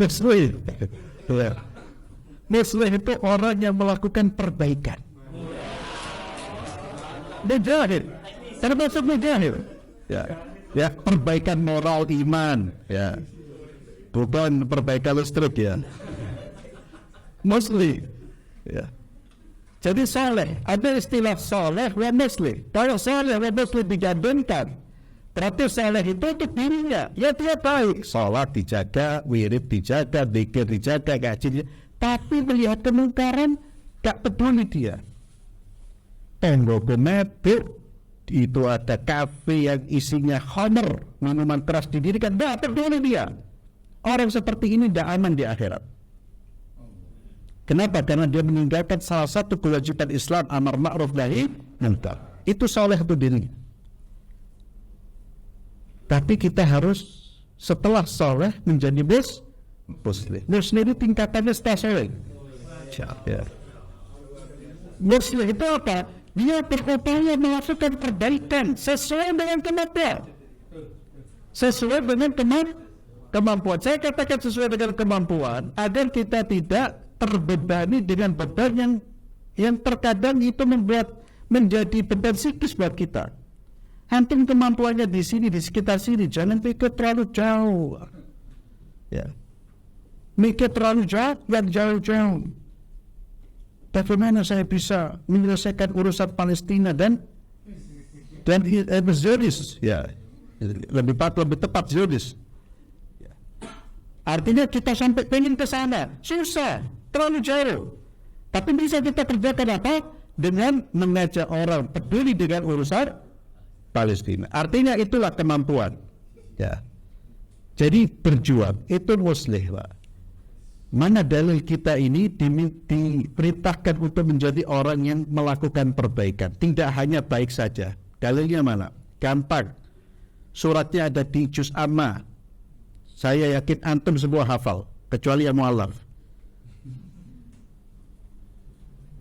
Muslih. Muslih itu orang yang melakukan perbaikan. Mujahid, termasuk mujahid. Ya, perbaikan moral iman, ya, bukan perbaikan listrik, ya. Muslih, ya. Jadi saleh, ada istilah saleh dan muslih. Kalau saleh dan muslih digabungkan, berarti saleh itu untuk dirinya, ya dia baik, salat dijaga, wirid dijaga, zikir dijaga, ngaji, tapi melihat kemungkaran tak peduli dia. Tembok mabuk, itu ada kafe yang isinya khamr, minuman keras didirikan, tidak peduli dia. Orang seperti ini tidak aman di akhirat. Kenapa? Karena dia meninggalkan salah satu kewajiban Islam, amar ma'ruf nahi munkar. Itu saleh untuk dirinya. Tapi kita harus setelah saleh menjadi muslim. Muslim itu tingkatannya setelah ya. Muslim itu apa? Dia berupaya melakukan perbaikan sesuai dengan kemampuan. Sesuai dengan kemampuan. Saya katakan sesuai dengan kemampuan agar kita tidak terbebani dengan beban yang terkadang itu menjadi beban psikis buat kita. Antum kemampuannya di sini, di sekitar sini, jangan pikir terlalu jauh. Ya. Mikir terlalu jauh. Bagaimana saya bisa menyelesaikan urusan Palestina dan Zionis? Ya, lebih tepat Zionis. Ya. Artinya kita sampai pengen ke sana, susah, terlalu jauh. Tapi bisa kita kerjakan apa? Dengan mengajak orang peduli dengan urusan Palestina. Artinya itulah kemampuan. Ya. Jadi berjuang itu muslih, Pak. Mana dalil kita ini diperintahkan untuk menjadi orang yang melakukan perbaikan, tidak hanya baik saja. Dalilnya mana? Gampang. Suratnya ada di juz amma. Saya yakin antum semua hafal, kecuali yang mu'allaf.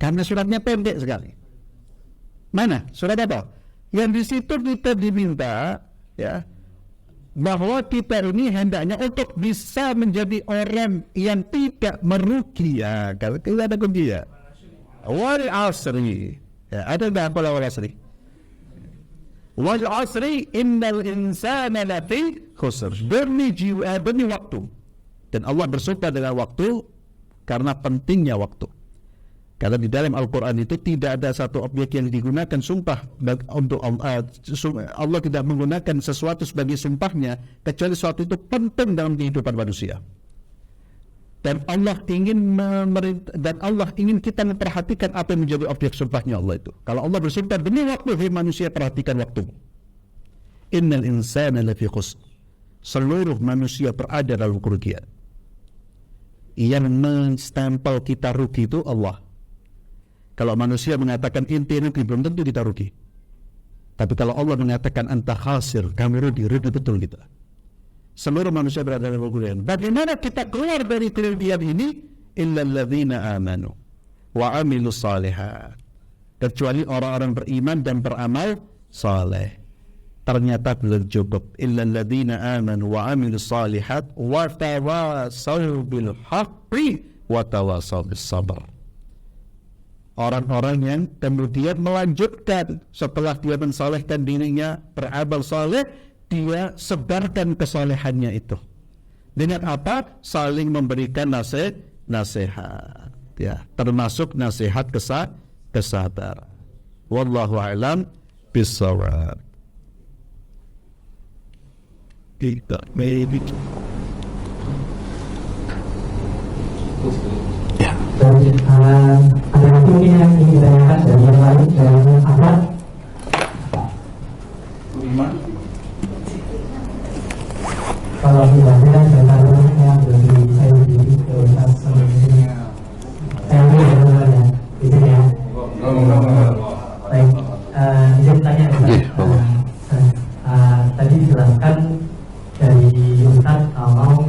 Karena suratnya pendek sekali. Mana? Surat apa? Yang di situ kita diminta, ya, bahwa kita ini hendaknya untuk bisa menjadi orang yang tidak merugi. Ya, kalau kita ada kunci ya. Wal asri. Ya, ada enggak apa wal asri? Wal asri innal insana lafi khusr. Demi waktu. Dan Allah bersumpah dengan waktu karena pentingnya waktu. Karena di dalam Al-Quran itu tidak ada satu objek yang digunakan sumpah untuk Allah tidak menggunakan sesuatu sebagai sumpahnya kecuali sesuatu itu penting dalam kehidupan manusia. Dan Allah ingin kita memperhatikan apa yang menjadi objek sumpahnya Allah itu. Kalau Allah bersumpah demi waktu, hai manusia perhatikan waktu. Innal insana lafi khusr. Seluruh manusia berada dalam kerugian. Yang menstempel kita rugi itu Allah. Kalau manusia mengatakan inti rugi, belum tentu kita rugi. Tapi kalau Allah mengatakan anta khasir, kami rugi betul kita. Seluruh manusia berada dalam kerugian. Bagaimana kita keluar dari kerugian ini? Illal ladzina amanu wa amilus salihat. Kecuali orang-orang beriman dan beramal saleh. Ternyata belum cukup. Illal ladzina amanu wa amilus salihat wa tawasaw bil haqqi wa tawasaw bis sabr. Orang-orang yang kemudian melanjutkan setelah dia mensalehkan dirinya beramal saleh, dia sebarkan kesalehannya itu. Dengan apa? Saling memberikan nasihat. Ya, termasuk nasihat kesabaran. Wallahu a'lam bissawab. Kita maybe. Ada lagi mungkin yang ingin ditanyakan dari yang lain, dari apa? Kalau tidak ada yang dari saya diri ke Ustaz selanjutnya. Saya ingin bertanya di sini ya. Baik, izin tanya Ustaz. Tadi dijelaskan dari Ustaz kalau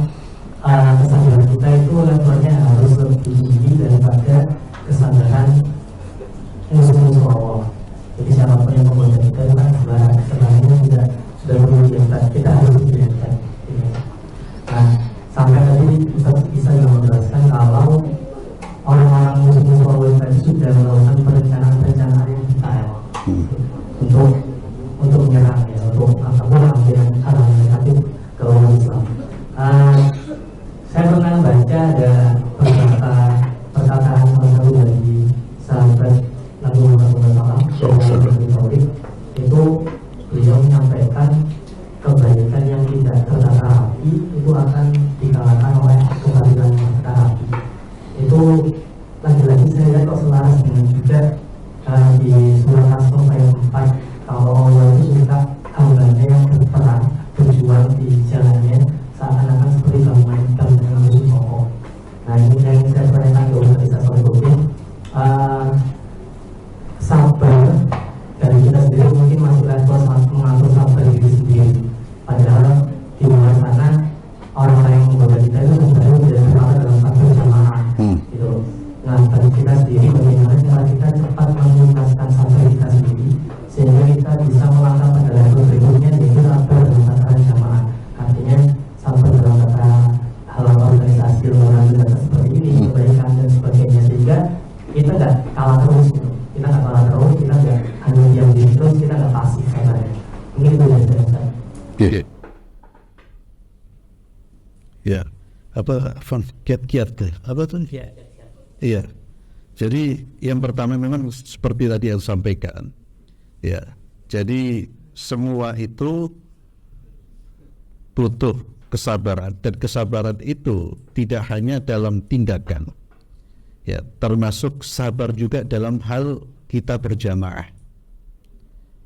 kesadaran kita itu levelnya harus lebih tinggi daripada kesadaran musuh-musuh Allah. Jadi siapapun yang membuat kita kan sebenarnya sudah memiliki kita harus diberikan. Nah, sampai tadi Ustaz bisa menjelaskan kalau orang-orang musuh-musuh Allah itu sudah melakukan perencanaan yang detail untuk menyerang ya, untuk mengambil hal negatif ke orang Islam. Saya pernah baca ada perkataan salah satu dari sahabat Nabi Muhammad SAW, itu beliau menyampaikan kebaikan yang tidak tertata rapi itu akan dikalahkan oleh kebaikan yang tertata rapi. Itu lagi-lagi saya lihat kok selaras dengan juga di surat As-Saff ayat 4, kalau Allah itu suka hambanya yang berperang berjuang di jalannya seakan-akan seperti bangunan dengan musuh pokok. Nah, ini yang saya tanyakan ke Ustaz Isa Solihuddin, sabar dari kita sendiri mungkin masuk level mengatur sabar diri sendiri. Padahal di luar sana orang yang membawa kita itu sebenarnya tidak terlalu dalam satu jamaah. Gitu. Nah, bagi kita sendiri bagaimana cara kita cepat meningkatkan sabar kita sendiri sehingga kita bisa melangkah pada level berikutnya, yaitu sabar dalam tataran jamaah. Artinya sampai dalam kata hal organisasi luar biasa seperti ini, kebaikan dan sebagainya, sehingga kita nggak kalah terus gitu. Kita nggak kalah terus, kita nggak hanya diam diri terus, kita nggak pasif katanya. Mungkin itu yang saya rasa. Ya, apa kiat-kiat apa tuh? Iya. Jadi yang pertama memang seperti tadi yang sampaikan. Ya. Jadi semua itu butuh kesabaran, dan kesabaran itu tidak hanya dalam tindakan, ya, termasuk sabar juga dalam hal kita berjamaah.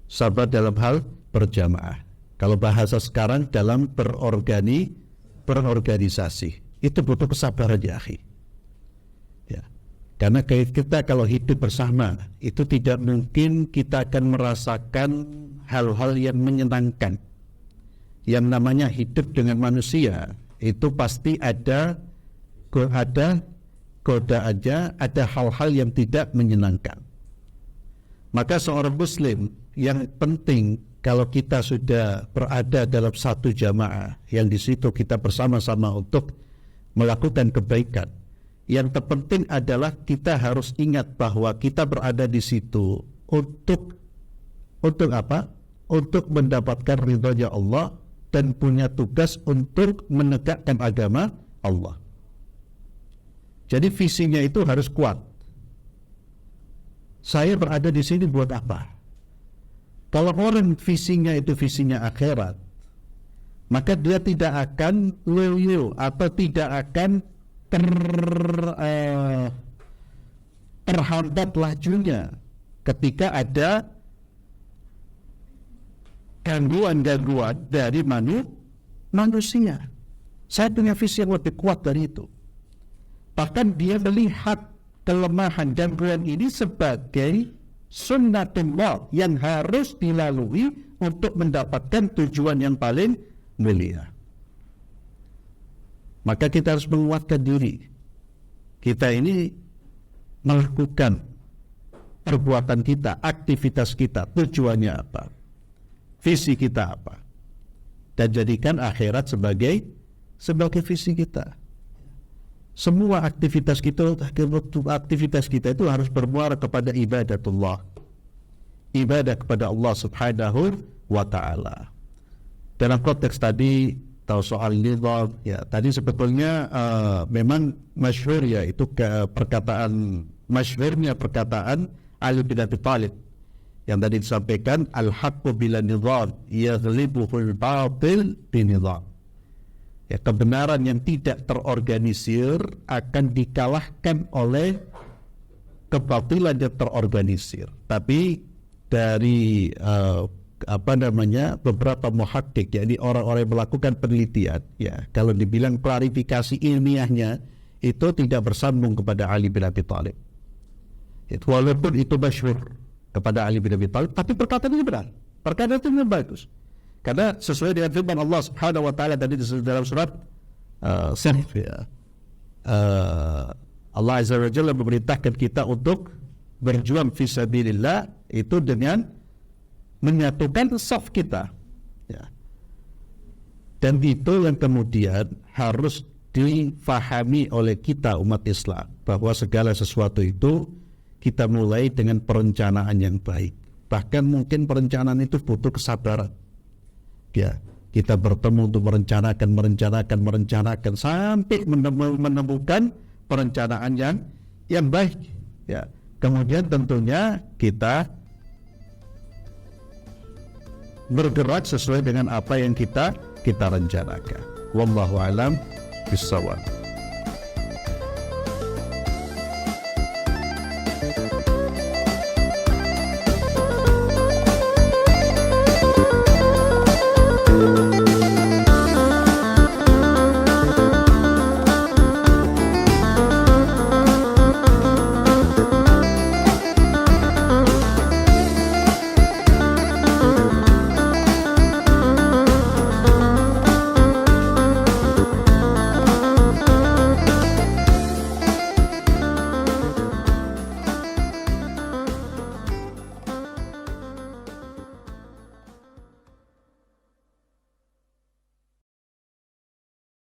Sabar dalam hal berjamaah. Kalau bahasa sekarang dalam berorganisasi. berorganisasi. Itu butuh kesabaran ya akhi. Ya. Karena kita kalau hidup bersama itu tidak mungkin kita akan merasakan hal-hal yang menyenangkan. Yang namanya hidup dengan manusia itu pasti ada godaannya, ada hal-hal yang tidak menyenangkan. Maka seorang muslim yang penting kalau kita sudah berada dalam satu jamaah yang di situ kita bersama-sama untuk melakukan kebaikan. Yang terpenting adalah kita harus ingat bahwa kita berada di situ untuk apa? Untuk mendapatkan ridhonya Allah dan punya tugas untuk menegakkan agama Allah. Jadi visinya itu harus kuat. Saya berada di sini buat apa? Kalau orang visinya itu visinya akhirat, maka dia tidak akan loyo atau tidak akan terhambat lajunya ketika ada gangguan-gangguan dari manusia. Saya punya visi yang lebih kuat dari itu. Bahkan dia melihat kelemahan gangguan ini sebagai sunnatullah yang harus dilalui untuk mendapatkan tujuan yang paling mulia. Maka kita harus menguatkan diri. Kita ini melakukan perbuatan kita, aktivitas kita, tujuannya apa, visi kita apa, dan jadikan akhirat sebagai visi kita. Semua aktivitas kita itu harus bermuara kepada ibadatullah, ibadah kepada Allah Subhanahu wa Ta'ala. Dalam konteks tadi tahu soal nizam, ya tadi sebetulnya memang masyhur ya itu masyhurnya perkataan Ali bin Abi Thalib yang tadi disampaikan, al-haqqu bila nizam yaghlibuhul batil binizam. Ya, kebenaran yang tidak terorganisir akan dikalahkan oleh kebatilan yang terorganisir. Tapi dari beberapa muhakkik, yakni orang-orang yang melakukan penelitian, ya kalau dibilang klarifikasi ilmiahnya itu tidak bersambung kepada Ali bin Abi Thalib. Walaupun itu masyhur kepada Ali bin Abi Thalib, tapi perkataan ini benar, perkataan itu bagus. Karena sesuai dengan firman Allah Subhanahu wa Ta'ala tadi dalam surat Saf, ya. Allah Azza wa Jalla memerintahkan kita untuk berjuang fi sabilillah itu dengan menyatukan saf kita, ya. Dan itu yang kemudian harus difahami oleh kita umat Islam, bahwa segala sesuatu itu kita mulai dengan perencanaan yang baik. Bahkan mungkin perencanaan itu butuh kesabaran. Ya, kita bertemu untuk merencanakan sampai menemukan perencanaan yang baik. Ya, kemudian tentunya kita bergerak sesuai dengan apa yang kita rencanakan. Wallahu a'lam bishawab.